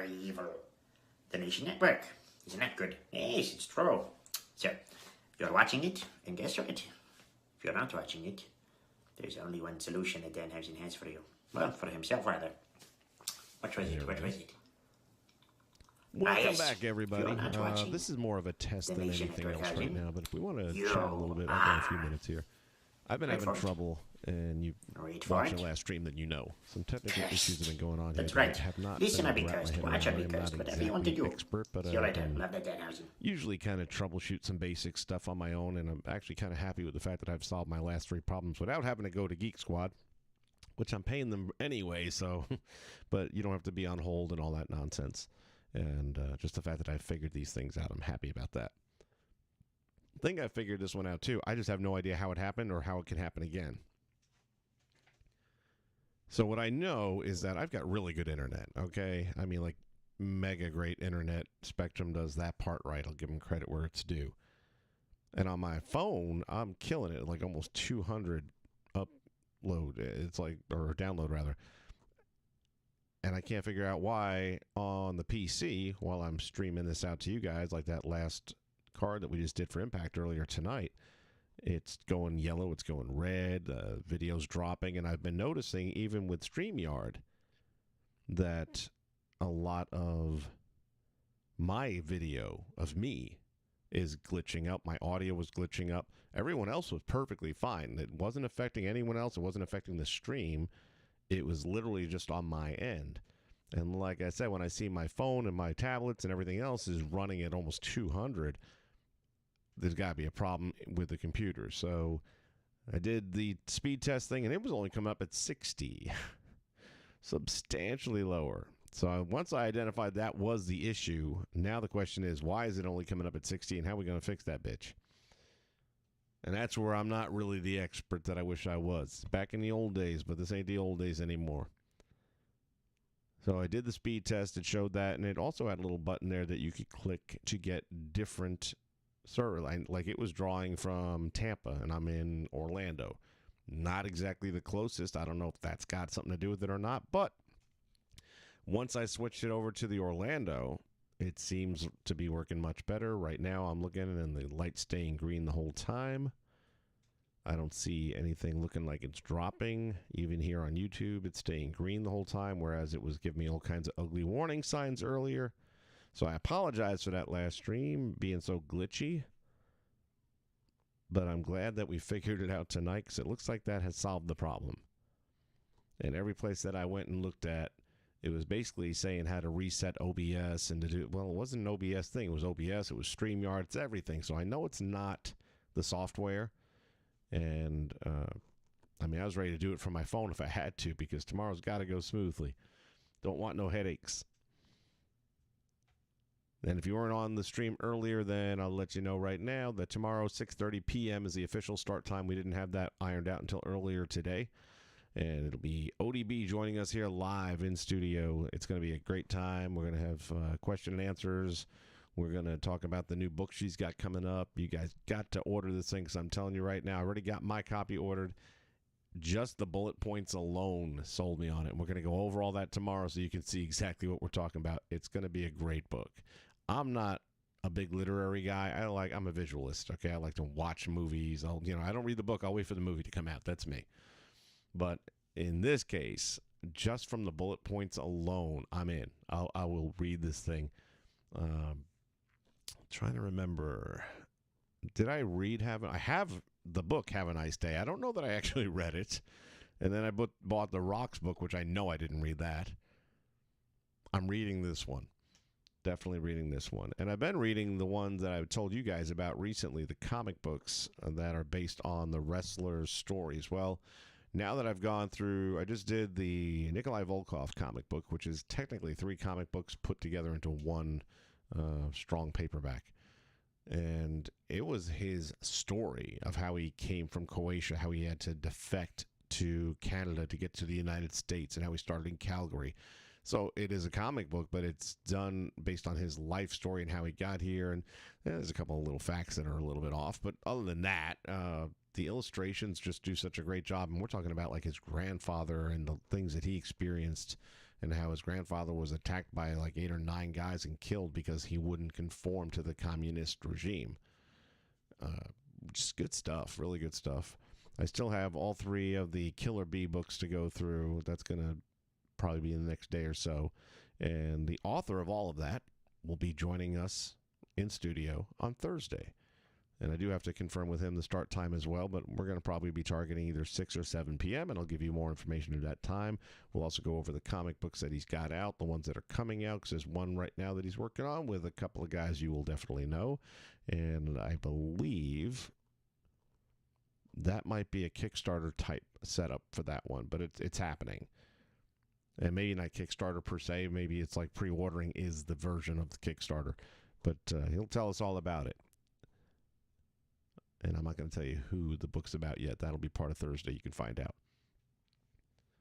very evil. The Nation Network. Isn't that good? Yes, it's true. So, you're watching it, and guess what? If you're not watching it, there's only one solution that Dan Housen has for you. Well, for himself, rather. What was it? Welcome back, everybody. This is more of a test than anything else right now, but if we want to chat a little bit, I've got a few minutes here. I've been having trouble, and you watched the last stream that you know. Some technical issues have been going on here. That's right. Have not Listen, I'll be cursed. Watch, I'll be cursed. Whatever you want to do. Expert, but see you later. Love that Dan Housen. Usually kind of troubleshoot some basic stuff on my own, and I'm actually kind of happy with the fact that I've solved my last 3 problems without having to go to Geek Squad, which I'm paying them anyway, so, but you don't have to be on hold and all that nonsense. And just the fact that I figured these things out, I'm happy about that. I think I figured this one out too. I just have no idea how it happened or how it can happen again. So what I know is that I've got really good internet, okay? I mean, like, mega great internet. Spectrum does that part right. I'll give them credit where it's due. And on my phone, I'm killing it, like almost 200 upload. It's like, or download rather. And I can't figure out why on the PC, while I'm streaming this out to you guys, like that last card that we just did for Impact earlier tonight, it's going yellow, it's going red, video's dropping, and I've been noticing, even with StreamYard, that a lot of my video of me is glitching up. My audio was glitching up. Everyone else was perfectly fine. It wasn't affecting anyone else. It wasn't affecting the stream. It was literally just on my end. And like I said, when I see my phone and my tablets and everything else is running at almost 200, there's got to be a problem with the computer. So I did the speed test thing, and it was only coming up at 60, substantially lower. So once I identified that was the issue, now the question is, why is it only coming up at 60, and how are we going to fix that bitch? And that's where I'm not really the expert that I wish I was. Back in the old days, but this ain't the old days anymore. So I did the speed test. It showed that, and it also had a little button there that you could click to get different server line. Like it was drawing from Tampa, and I'm in Orlando. Not exactly the closest. I don't know if that's got something to do with it or not, but once I switched it over to the Orlando, it seems to be working much better. Right now, I'm looking and the light's staying green the whole time. I don't see anything looking like it's dropping. Even here on YouTube, it's staying green the whole time, whereas it was giving me all kinds of ugly warning signs earlier. So I apologize for that last stream being so glitchy. But I'm glad that we figured it out tonight, because it looks like that has solved the problem. And every place that I went and looked at, it was basically saying how to reset OBS and to do, well, it wasn't an OBS thing. It was OBS, it was StreamYard, it's everything. So I know it's not the software. And, I mean, I was ready to do it from my phone if I had to, because tomorrow's got to go smoothly. Don't want no headaches. And if you weren't on the stream earlier, then I'll let you know right now that tomorrow, 6:30 p.m. is the official start time. We didn't have that ironed out until earlier today. And it'll be ODB joining us here live in studio. It's going to be a great time. We're going to have question and answers. We're going to talk about the new book she's got coming up. You guys got to order this thing, because I'm telling you right now, I already got my copy ordered. Just the bullet points alone sold me on it. And we're going to go over all that tomorrow so you can see exactly what we're talking about. It's going to be a great book. I'm not a big literary guy. I'm a visualist, okay? I like to watch movies. I don't read the book. I'll wait for the movie to come out. That's me. But in this case, just from the bullet points alone, I'm in. I will read this thing. Trying to remember. Did I read I have the book Have a Nice Day. I don't know that I actually read it. And then I bought the Rocks book, which I know I didn't read that. I'm reading this one. Definitely reading this one. And I've been reading the ones that I've told you guys about recently, the comic books that are based on the wrestlers' stories. Well, now that I've gone through, I just did the Nikolai Volkov comic book, which is technically 3 comic books put together into one strong paperback. And it was his story of how he came from Croatia, how he had to defect to Canada to get to the United States, and how he started in Calgary. So it is a comic book, but it's done based on his life story and how he got here. And there's a couple of little facts that are a little bit off. But other than that, the illustrations just do such a great job. And we're talking about like his grandfather and the things that he experienced and how his grandfather was attacked by like 8 or 9 guys and killed because he wouldn't conform to the communist regime. Just good stuff, really good stuff. I still have all 3 of the Killer Bee books to go through. That's going to probably be in the next day or so. And the author of all of that will be joining us in studio on Thursday. And I do have to confirm with him the start time as well, but we're going to probably be targeting either 6 or 7 p.m., and I'll give you more information at that time. We'll also go over the comic books that he's got out, the ones that are coming out, because there's one right now that he's working on with a couple of guys you will definitely know. And I believe that might be a Kickstarter type setup for that one, but it's happening. And maybe not Kickstarter per se, maybe it's like pre-ordering is the version of the Kickstarter, but he'll tell us all about it. And I'm not going to tell you who the book's about yet. That'll be part of Thursday. You can find out.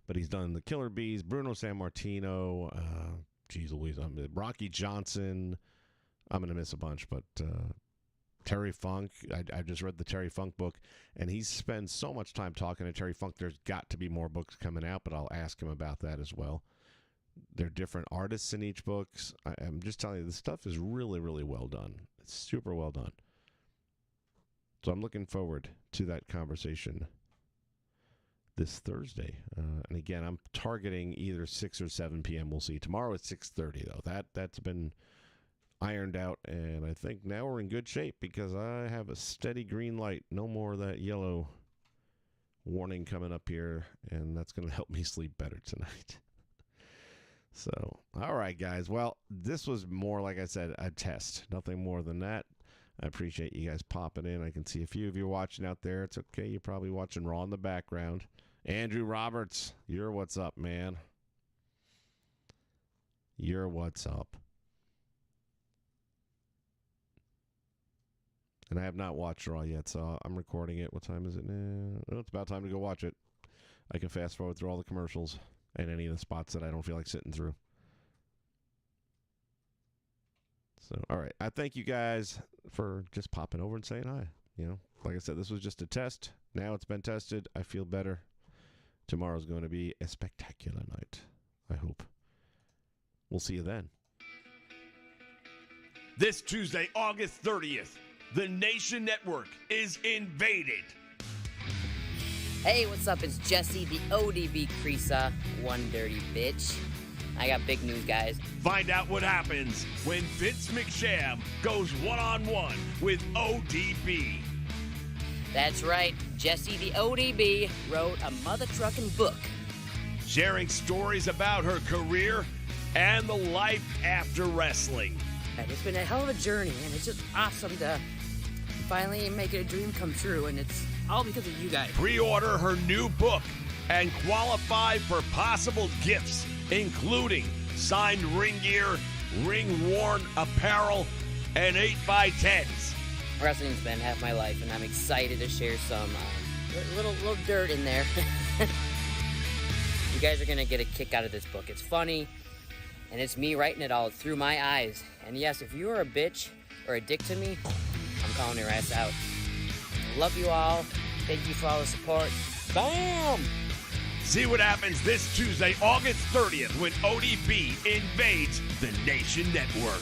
But he's done the Killer Bees, Bruno Sammartino, Louise, Rocky Johnson. I'm going to miss a bunch, but Terry Funk. I just read the Terry Funk book, and he spends so much time talking to Terry Funk. There's got to be more books coming out, but I'll ask him about that as well. There are different artists in each book. I'm just telling you, this stuff is really, really well done. It's super well done. So I'm looking forward to that conversation this Thursday. And again, I'm targeting either 6 or 7 p.m. We'll see. Tomorrow at 6:30, though. That's been ironed out, and I think now we're in good shape because I have a steady green light. No more of that yellow warning coming up here, and that's going to help me sleep better tonight. So, all right, guys. Well, this was more, like I said, a test. Nothing more than that. I appreciate you guys popping in. I can see a few of you watching out there. It's okay. You're probably watching Raw in the background. Andrew Roberts, you're what's up, man. You're what's up. And I have not watched Raw yet, so I'm recording it. What time is it now? Oh, it's about time to go watch it. I can fast forward through all the commercials and any of the spots that I don't feel like sitting through. So, all right. I thank you guys for just popping over and saying hi. You know, like I said, this was just a test. Now it's been tested. I feel better. Tomorrow's going to be a spectacular night, I hope. We'll see you then. This Tuesday, August 30th, the Nation Network is invaded. Hey, what's up? It's Jesse, the ODB Creasa, one dirty bitch. I got big news, guys. Find out what happens when Vince McSham goes one-on-one with ODB. That's right. Jesse, the ODB, wrote a mother trucking book. Sharing stories about her career and the life after wrestling. And it's been a hell of a journey, and it's just awesome to finally make it a dream come true, and it's all because of you guys. Pre-order her new book and qualify for possible gifts, including signed ring gear, ring-worn apparel, and 8x10s. Wrestling's been half my life, and I'm excited to share some little dirt in there. You guys are going to get a kick out of this book. It's funny, and it's me writing it all through my eyes. And yes, if you are a bitch or a dick to me, I'm calling your ass out. Love you all. Thank you for all the support. Bam! See what happens this Tuesday, August 30th, when ODB invades the Nation Network.